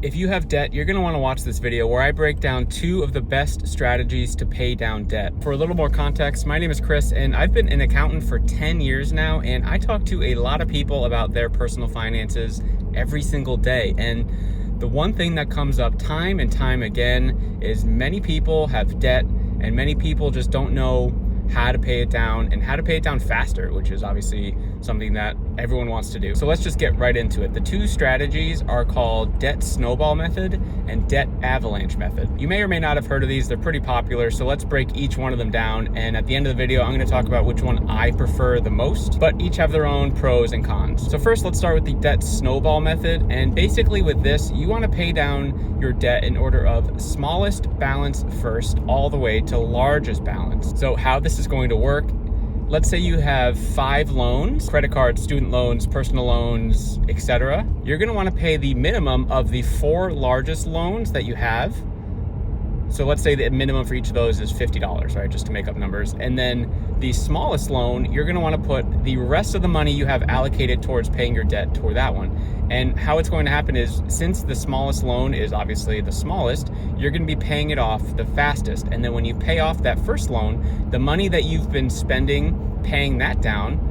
If you have debt, you're gonna wanna watch this video where I break down 2 of the best strategies to pay down debt. For a little more context, my name is Chris and I've been an accountant for 10 years now, and I talk to a lot of people about their personal finances every single day. And the one thing that comes up time and time again is many people have debt and many people just don't know how to pay it down and how to pay it down faster, which is obviously something that everyone wants to do. So let's just get right into it. The 2 strategies are called debt snowball method and debt avalanche method. You may or may not have heard of these. They're pretty popular. So let's break each one of them down. And at the end of the video, I'm going to talk about which one I prefer the most, but each have their own pros and cons. So first, let's start with the debt snowball method. And basically with this, you want to pay down your debt in order of smallest balance first, all the way to largest balance. So how this is going to work: let's say you have 5 loans, credit cards, student loans, personal loans, etc. You're going to want to pay the minimum of the 4 largest loans that you have. So let's say the minimum for each of those is $50, right? Just to make up numbers. And then the smallest loan, you're going to want to put the rest of the money you have allocated towards paying your debt toward that one. And how it's going to happen is, since the smallest loan is obviously the smallest, you're going to be paying it off the fastest. And then when you pay off that first loan, the money that you've been spending paying that down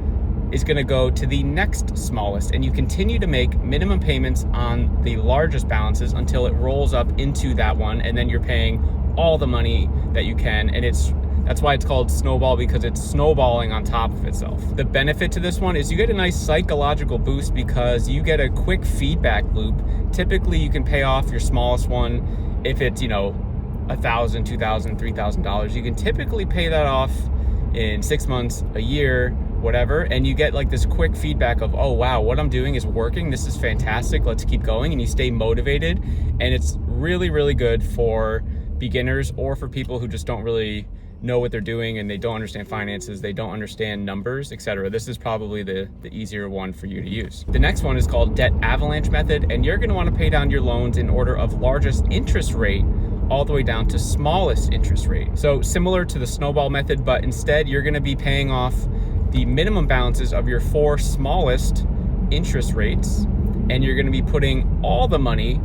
is going to go to the next smallest, and you continue to make minimum payments on the largest balances until it rolls up into that one, and then you're paying all the money that you can. And that's why it's called snowball, because it's snowballing on top of itself. The benefit to this one is you get a nice psychological boost because you get a quick feedback loop. Typically you can pay off your smallest one if it's, $1,000, $2,000, $3,000. You can typically pay that off in 6 months, a year, whatever, and you get like this quick feedback of, oh wow, what I'm doing is working, this is fantastic, let's keep going, and you stay motivated. And it's really, really good for beginners or for people who just don't really know what they're doing and they don't understand finances, they don't understand numbers, etc. This is probably the easier one for you to use. The next one is called debt avalanche method, and you're going to want to pay down your loans in order of largest interest rate all the way down to smallest interest rate. So similar to the snowball method, but instead you're going to be paying off the minimum balances of your 4 smallest interest rates, and you're going to be putting all the money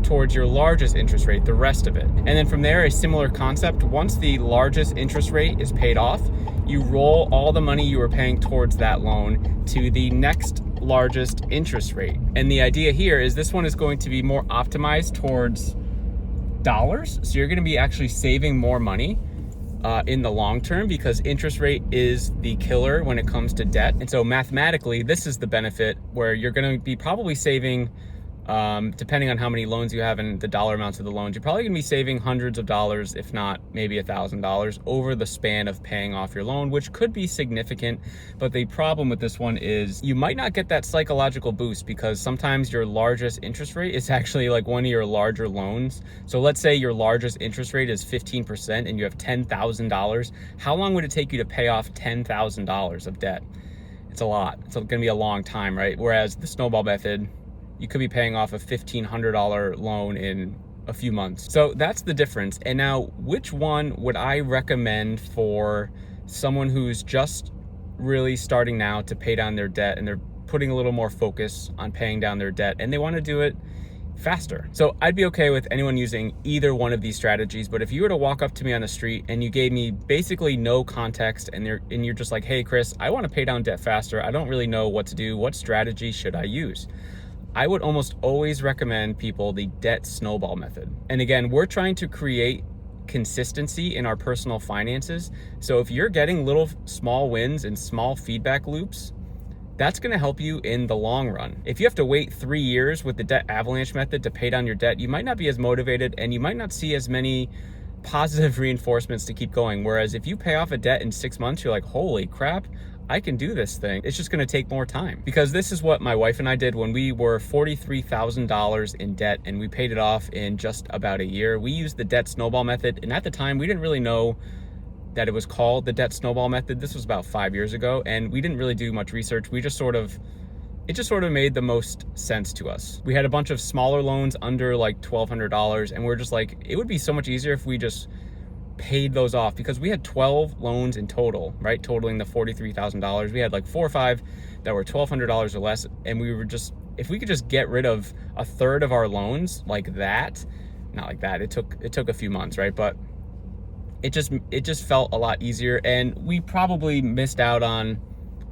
towards your largest interest rate, the rest of it. And then from there, a similar concept: once the largest interest rate is paid off, you roll all the money you were paying towards that loan to the next largest interest rate. And the idea here is this one is going to be more optimized towards dollars. So you're going to be actually saving more money in the long term, because interest rate is the killer when it comes to debt. And so mathematically, this is the benefit, where you're going to be probably saving, depending on how many loans you have and the dollar amounts of the loans, you're probably going to be saving hundreds of dollars, if not maybe $1,000 over the span of paying off your loan, which could be significant. But the problem with this one is you might not get that psychological boost, because sometimes your largest interest rate is actually like one of your larger loans. So let's say your largest interest rate is 15% and you have $10,000. How long would it take you to pay off $10,000 of debt? It's a lot. It's going to be a long time, right? Whereas the snowball method, you could be paying off a $1,500 loan in a few months. So that's the difference. And now, which one would I recommend for someone who's just really starting now to pay down their debt, and they're putting a little more focus on paying down their debt, and they want to do it faster? So I'd be okay with anyone using either one of these strategies. But if you were to walk up to me on the street and you gave me basically no context, and you're just like, hey Chris, I want to pay down debt faster, I don't really know what to do, what strategy should I use? I would almost always recommend people the debt snowball method. And again, we're trying to create consistency in our personal finances. So if you're getting little small wins and small feedback loops, that's going to help you in the long run. If you have to wait 3 years with the debt avalanche method to pay down your debt, you might not be as motivated and you might not see as many positive reinforcements to keep going. Whereas if you pay off a debt in 6 months, you're like, holy crap, I can do this thing. It's just going to take more time. Because this is what my wife and I did when we were $43,000 in debt and we paid it off in just about a year. We used the debt snowball method, and at the time we didn't really know that it was called the debt snowball method. This was about 5 years ago, and we didn't really do much research. It just sort of made the most sense to us. We had a bunch of smaller loans under like $1,200, and we're just like, it would be so much easier if we just paid those off, because we had 12 loans in total, right? Totaling the $43,000. We had like 4 or 5 that were $1,200 or less, and we were just if we could just get rid of a third of our loans like that, not like that, it took a few months, right? But it just felt a lot easier, and we probably missed out on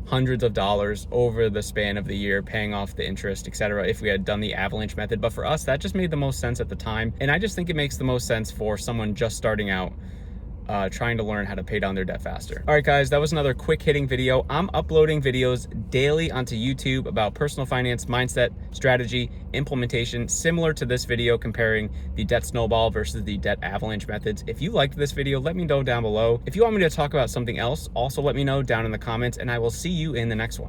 hundreds of dollars over the span of the year paying off the interest, etc., if we had done the Avalanche method. But for us, that just made the most sense at the time, and I just think it makes the most sense for someone just starting out, trying to learn how to pay down their debt faster. All right, guys, that was another quick hitting video. I'm uploading videos daily onto YouTube about personal finance, mindset, strategy, implementation, similar to this video comparing the debt snowball versus the debt avalanche methods. If you liked this video, let me know down below. If you want me to talk about something else, also let me know down in the comments, and I will see you in the next one.